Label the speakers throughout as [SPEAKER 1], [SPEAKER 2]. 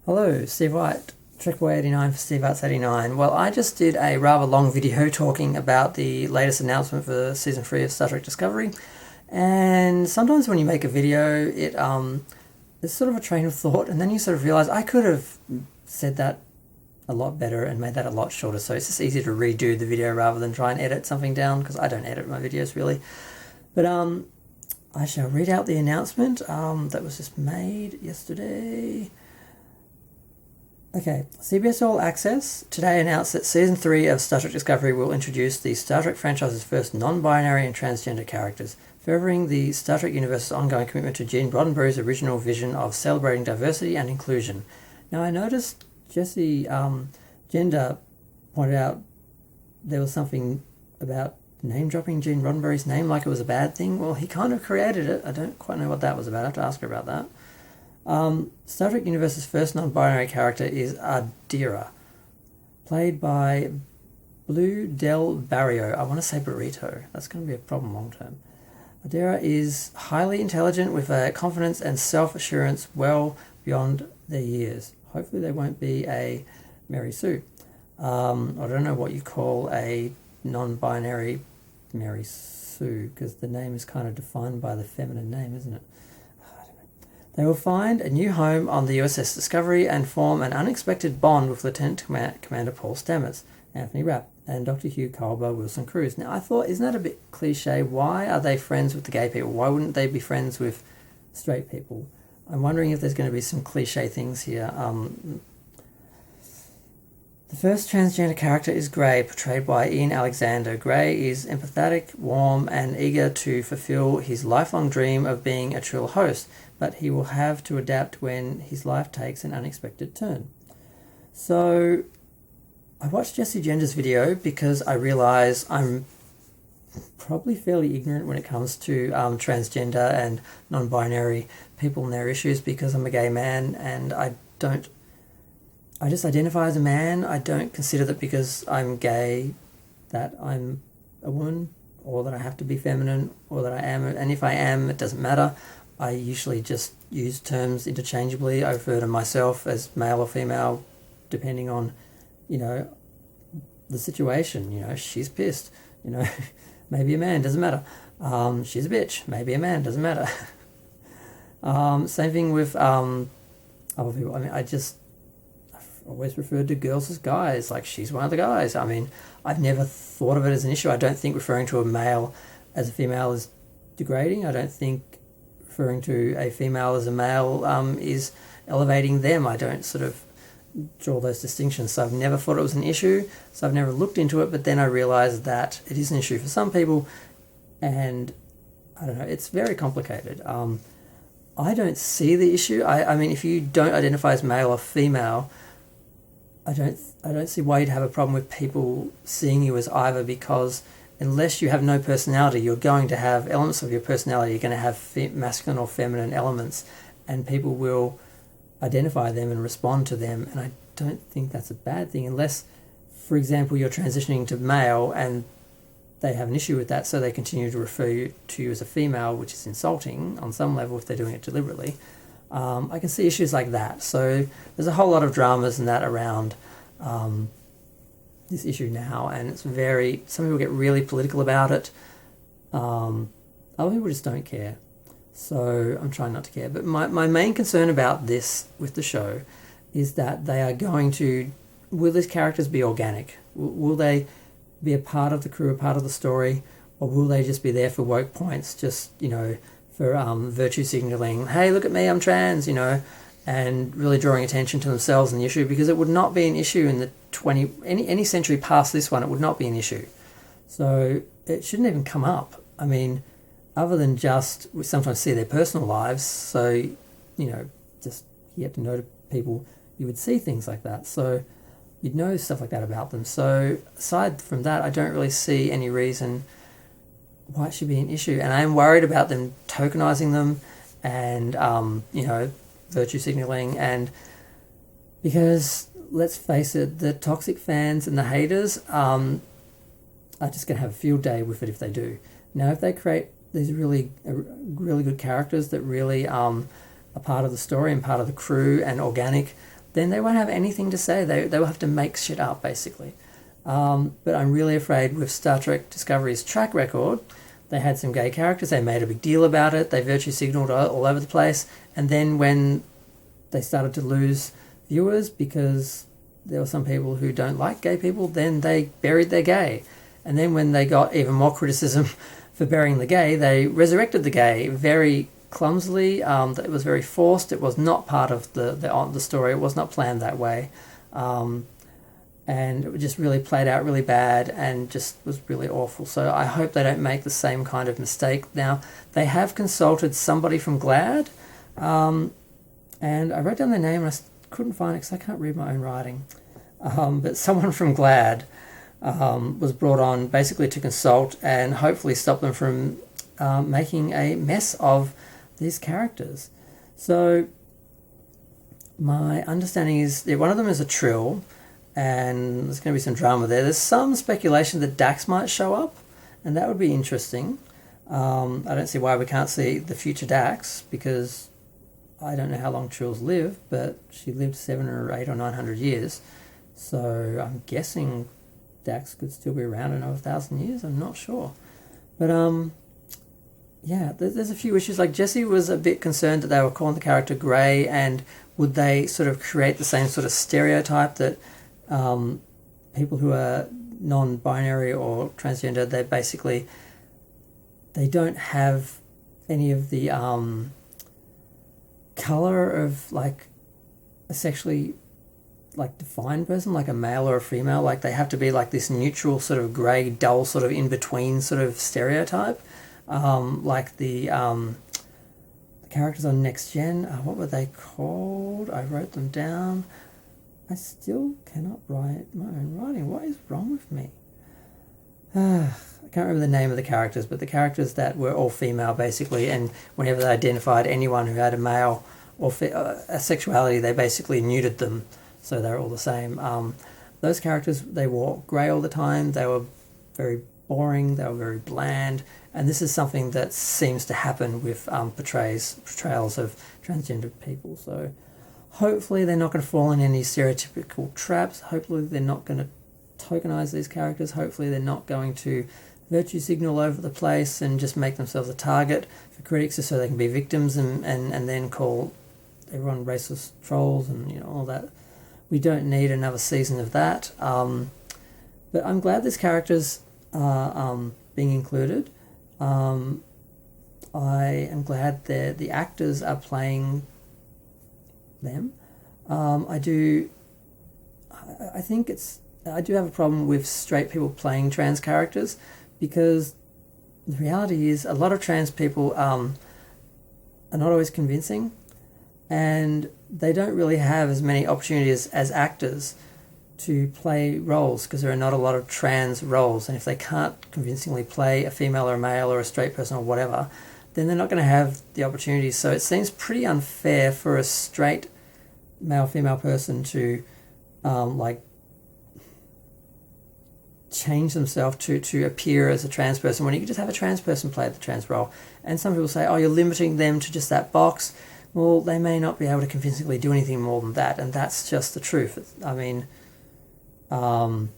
[SPEAKER 1] Hello, Steve White, TrekBoy89 for SteveArts89. Well, I just did a rather long video talking about the latest announcement for Season 3 of Star Trek Discovery, and sometimes when you make a video, it's sort of a train of thought, and then you sort of realise I could have said that a lot better and made that a lot shorter, so it's just easier to redo the video rather than try and edit something down, because I don't edit my videos really. But I shall read out the announcement that was just made yesterday. Okay, CBS All Access today announced that Season 3 of Star Trek Discovery will introduce the Star Trek franchise's first non-binary and transgender characters, furthering the Star Trek universe's ongoing commitment to Gene Roddenberry's original vision of celebrating diversity and inclusion. Now, I noticed Jesse Gender pointed out there was something about name-dropping Gene Roddenberry's name like it was a bad thing. Well, he kind of created it. I don't quite know what that was about. I have to ask her about that. Star Trek Universe's first non-binary character is Adira, played by Blue Del Barrio. I want to say Burrito. That's going to be a problem long term. Adira is highly intelligent with a confidence and self-assurance well beyond their years. Hopefully they won't be a Mary Sue. I don't know what you call a non-binary Mary Sue, because the name is kind of defined by the feminine name, isn't it? They will find a new home on the USS Discovery and form an unexpected bond with Lieutenant Commander Paul Stamets, Anthony Rapp, and Dr. Hugh Culber Wilson Cruz. Now, I thought, isn't that a bit cliche? Why are they friends with the gay people? Why wouldn't they be friends with straight people? I'm wondering if there's going to be some cliche things here. The first transgender character is Gray, portrayed by Ian Alexander. Gray is empathetic, warm, and eager to fulfill his lifelong dream of being a trill host, but he will have to adapt when his life takes an unexpected turn. So, I watched Jesse Gender's video because I realise I'm probably fairly ignorant when it comes to transgender and non-binary people and their issues, because I'm a gay man and I just identify as a man. I don't consider that because I'm gay that I'm a woman, or that I have to be feminine, or that I am. And if I am, it doesn't matter. I usually just use terms interchangeably. I refer to myself as male or female, depending on, the situation. She's pissed. Maybe a man, doesn't matter. She's a bitch. Maybe a man, doesn't matter. Same thing with other people. I've always referred to girls as guys, like she's one of the guys. I've never thought of it as an issue. I don't think referring to a male as a female is degrading. I don't think referring to a female as a male is elevating them. I don't sort of draw those distinctions. So I've never thought it was an issue. So I've never looked into it, but then I realised that it is an issue for some people, and I don't know, it's very complicated. I don't see the issue. I mean, if you don't identify as male or female, I don't see why you'd have a problem with people seeing you as either, because unless you have no personality, you're going to have elements of your personality. You're going to have masculine or feminine elements, and people will identify them and respond to them. And I don't think that's a bad thing, unless, for example, you're transitioning to male and they have an issue with that, so they continue to refer to you as a female, which is insulting on some level if they're doing it deliberately. I can see issues like that. So there's a whole lot of dramas and that around this issue now, and it's some people get really political about it. Other people just don't care. So I'm trying not to care. But my main concern about this with the show is that they are going to, will these characters be organic? Will they be a part of the crew, a part of the story, or will they just be there for woke points, just, for virtue signaling, hey, look at me, I'm trans, and really drawing attention to themselves and the issue, because it would not be an issue in the any century past this one. It would not be an issue. So it shouldn't even come up. Other than just, we sometimes see their personal lives, so, just you get to know people, you would see things like that. So you'd know stuff like that about them. So aside from that, I don't really see any reason why it should be an issue. And I'm worried about them tokenizing them and, virtue signaling. And because, let's face it, the toxic fans and the haters are just going to have a field day with it if they do. Now, if they create these really good characters that really are part of the story and part of the crew and organic, then they won't have anything to say. They will have to make shit up, basically. But I'm really afraid with Star Trek Discovery's track record, they had some gay characters, they made a big deal about it, they virtue signaled all over the place, and then when they started to lose viewers because there were some people who don't like gay people, then they buried their gay. And then when they got even more criticism for burying the gay, they resurrected the gay very clumsily. It was very forced. It was not part of the story. It was not planned that way. And it just really played out really bad and just was really awful. So I hope they don't make the same kind of mistake. Now, they have consulted somebody from GLAAD, and I wrote down their name and I couldn't find it because I can't read my own writing. But someone from GLAAD was brought on basically to consult and hopefully stop them from making a mess of these characters. So my understanding is that one of them is a Trill, and there's going to be some drama there. There's some speculation that Dax might show up, and that would be interesting. I don't see why we can't see the future Dax, because I don't know how long Trills live, but she lived 700 or 800 or 900 years. So I'm guessing Dax could still be around in another 1,000 years. I'm not sure. But yeah, there's a few issues. Like Jesse was a bit concerned that they were calling the character Grey, and would they sort of create the same sort of stereotype that people who are non-binary or transgender, they don't have any of the colour of like a sexually like defined person, like a male or a female. Like they have to be like this neutral sort of grey, dull sort of in between sort of stereotype. Like the characters on Next Gen, what were they called? I wrote them down. I still cannot write my own writing. What is wrong with me? I can't remember the name of the characters, but the characters that were all female basically, and whenever they identified anyone who had a male or a sexuality, they basically neutered them, so they're all the same. Those characters, they wore grey all the time. They were very boring. They were very bland, and this is something that seems to happen with portrayals of transgender people. So hopefully they're not going to fall in any stereotypical traps. Hopefully they're not going to tokenize these characters. Hopefully they're not going to virtue signal over the place and just make themselves a target for critics just so they can be victims and then call everyone racist trolls and all that. We don't need another season of that. But I'm glad these characters are being included. I am glad that the actors are playing them. I do have a problem with straight people playing trans characters, because the reality is a lot of trans people are not always convincing, and they don't really have as many opportunities as actors to play roles, because there are not a lot of trans roles, and if they can't convincingly play a female or a male or a straight person or whatever, then they're not going to have the opportunities. So it seems pretty unfair for a straight male-female person to change themselves to appear as a trans person when you could just have a trans person play the trans role. And some people say, oh, you're limiting them to just that box. Well, they may not be able to convincingly do anything more than that, and that's just the truth. I mean, and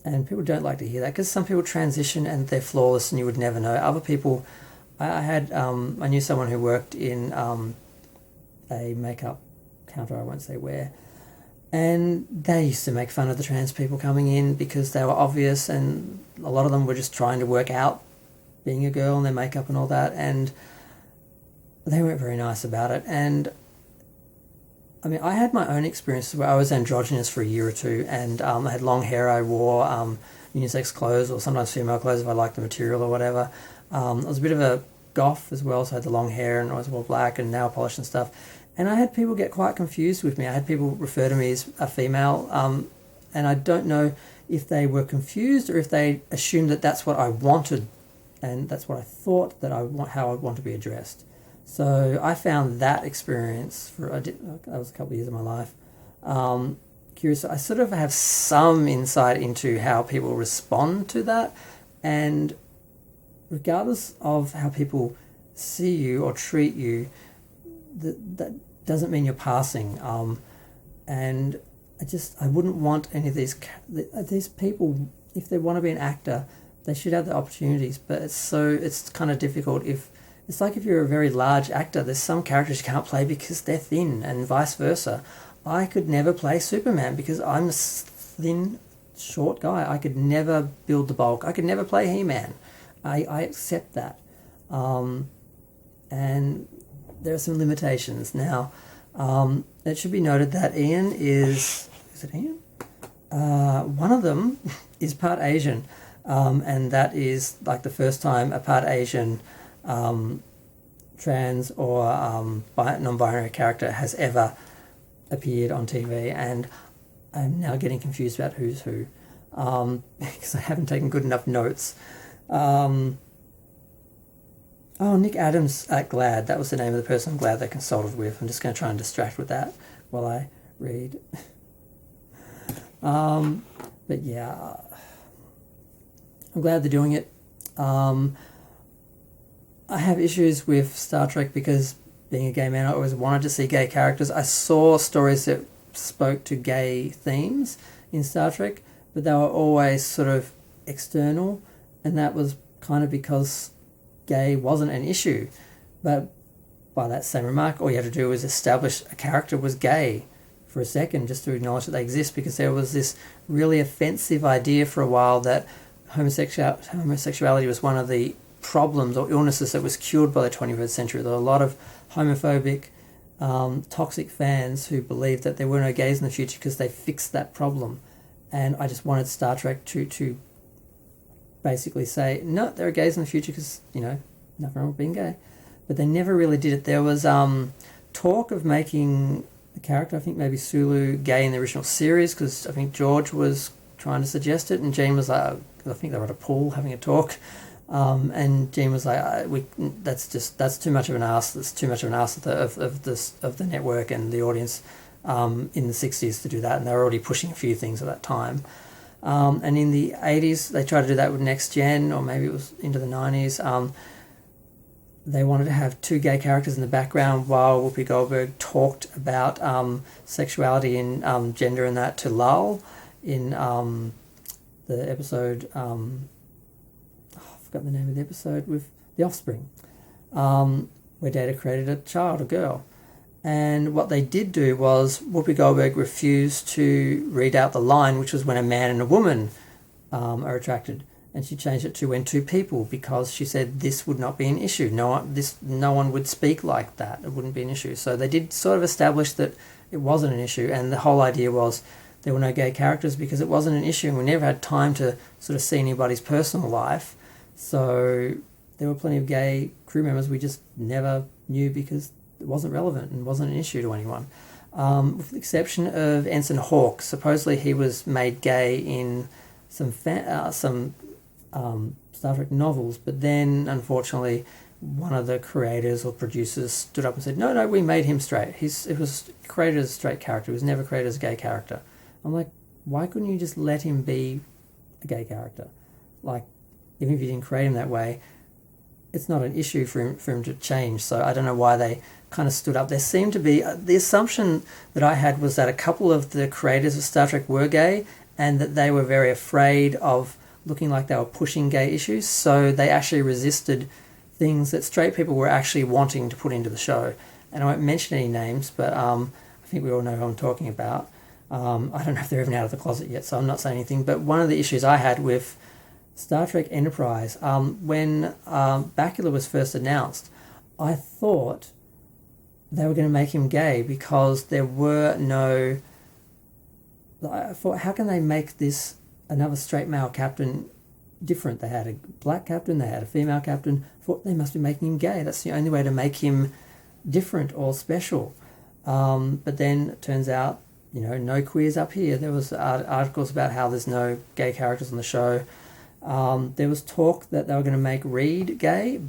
[SPEAKER 1] people don't like to hear that, because some people transition and they're flawless and you would never know. Other people, I knew someone who worked in a makeup counter, I won't say where, and they used to make fun of the trans people coming in because they were obvious, and a lot of them were just trying to work out being a girl and their makeup and all that, and they weren't very nice about it. And I mean, I had my own experiences where I was androgynous for a year or two, and I had long hair. I wore unisex clothes, or sometimes female clothes if I liked the material or whatever. I was a bit of a goth as well, so I had the long hair and I always wore black and nail polish and stuff. And I had people get quite confused with me. I had people refer to me as a female, and I don't know if they were confused or if they assumed that that's what I wanted, and that's what I thought how I want to be addressed. So I found that experience that was a couple of years of my life curious. I sort of have some insight into how people respond to that, and regardless of how people see you or treat you, that doesn't mean you're passing. and I wouldn't want any of these people, if they want to be an actor, they should have the opportunities, but it's kind of difficult. It's like if you're a very large actor, there's some characters you can't play because they're thin, and vice versa. I could never play Superman because I'm a thin, short guy. I could never build the bulk. I could never play He-Man. I accept that. And there are some limitations. Now, it should be noted that Ian is it Ian? One of them is part Asian, and that is like the first time a part Asian trans or non-binary character has ever appeared on TV, and I'm now getting confused about who's who because I haven't taken good enough notes. Nick Adams at GLAAD, that was the name of the person I'm glad they consulted with. I'm just going to try and distract with that while I read. But yeah, I'm glad they're doing it. I have issues with Star Trek because being a gay man, I always wanted to see gay characters. I saw stories that spoke to gay themes in Star Trek, but they were always sort of external, and that was kind of because gay wasn't an issue. But by that same remark, all you have to do is establish a character was gay for a second just to acknowledge that they exist, because there was this really offensive idea for a while that homosexuality was one of the problems or illnesses that was cured by the 21st century. There were a lot of homophobic, toxic fans who believed that there were no gays in the future because they fixed that problem. And I just wanted Star Trek to basically say, no, there are gays in the future because, nothing wrong with being gay. But they never really did it. There was talk of making a character, I think maybe Sulu, gay in the original series, because I think George was trying to suggest it, and Gene was like, I think they were at a pool having a talk, and Gene was like, that's too much of an ask. That's too much of an ask of the network and the audience in the 60s to do that, and they were already pushing a few things at that time. And in the 80s, they tried to do that with Next Gen, or maybe it was into the 90s. They wanted to have two gay characters in the background while Whoopi Goldberg talked about sexuality and gender and that to Lal in the episode, I forgot the name of the episode, with The Offspring, where Data created a child, a girl. And what they did do was Whoopi Goldberg refused to read out the line, which was when a man and a woman are attracted. And she changed it to when two people, because she said this would not be an issue. No one would speak like that. It wouldn't be an issue. So they did sort of establish that it wasn't an issue. And the whole idea was there were no gay characters because it wasn't an issue, and we never had time to sort of see anybody's personal life. So there were plenty of gay crew members we just never knew because it wasn't relevant and wasn't an issue to anyone. With the exception of Ensign Hawke. Supposedly he was made gay in some Star Trek novels, but then unfortunately one of the creators or producers stood up and said, no, we made him straight. It was created as a straight character. It was never created as a gay character. I'm like, why couldn't you just let him be a gay character? Like, even if you didn't create him that way, it's not an issue for him to change. So I don't know why they kind of stood up. There seemed to be, the assumption that I had was that a couple of the creators of Star Trek were gay, and that they were very afraid of looking like they were pushing gay issues, so they actually resisted things that straight people were actually wanting to put into the show. And I won't mention any names, but I think we all know who I'm talking about. I don't know if they're even out of the closet yet, so I'm not saying anything. But one of the issues I had with Star Trek Enterprise, when Bakula was first announced, I thought they were going to make him gay because there were no... I thought, how can they make this another straight male captain different? They had a black captain, they had a female captain. I thought they must be making him gay. That's the only way to make him different or special. But then it turns out, no queers up here. There was articles about how there's no gay characters on the show. There was talk that they were going to make Reed gay,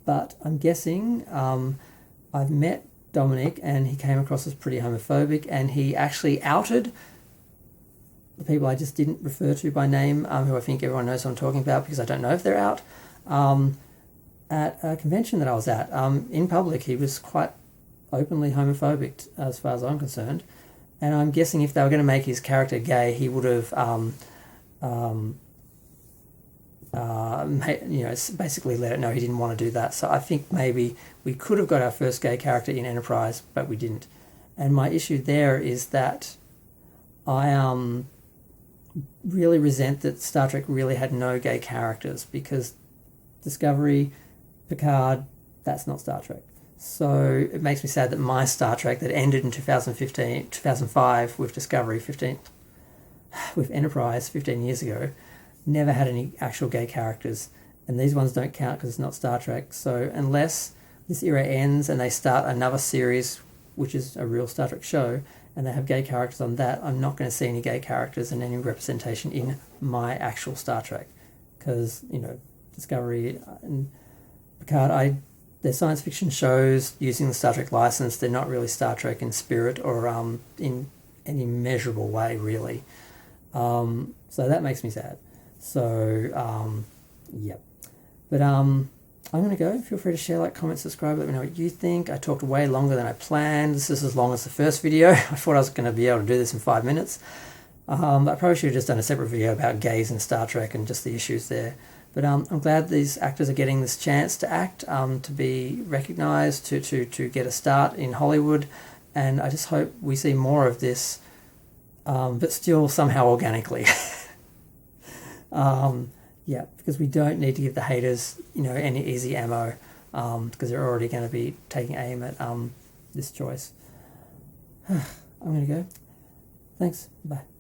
[SPEAKER 1] but I'm guessing, I've met Dominic and he came across as pretty homophobic, and he actually outed the people I just didn't refer to by name, who I think everyone knows what I'm talking about because I don't know if they're out, at a convention that I was at. In public, he was quite openly homophobic as far as I'm concerned. And I'm guessing if they were going to make his character gay, he would have, basically let it know he didn't want to do that. So I think maybe we could have got our first gay character in Enterprise, but we didn't. And my issue there is that I really resent that Star Trek really had no gay characters, because Discovery, Picard, that's not Star Trek. So it makes me sad that my Star Trek that ended in 2005 with Discovery, with Enterprise 15 years ago, never had any actual gay characters. And these ones don't count because it's not Star Trek. So unless this era ends and they start another series, which is a real Star Trek show, and they have gay characters on that, I'm not going to see any gay characters and any representation in my actual Star Trek. Because, Discovery and Picard, they're science fiction shows using the Star Trek license. They're not really Star Trek in spirit or in any measurable way, really. So that makes me sad. So, yep. But I'm going to go. Feel free to share, like, comment, subscribe. Let me know what you think. I talked way longer than I planned. This is as long as the first video. I thought I was going to be able to do this in 5 minutes. I probably should have just done a separate video about gays in Star Trek and just the issues there. But I'm glad these actors are getting this chance to act, to be recognised, to get a start in Hollywood. And I just hope we see more of this, but still somehow organically. Yeah, because we don't need to give the haters, any easy ammo, because they're already going to be taking aim at this choice. I'm going to go. Thanks. Bye.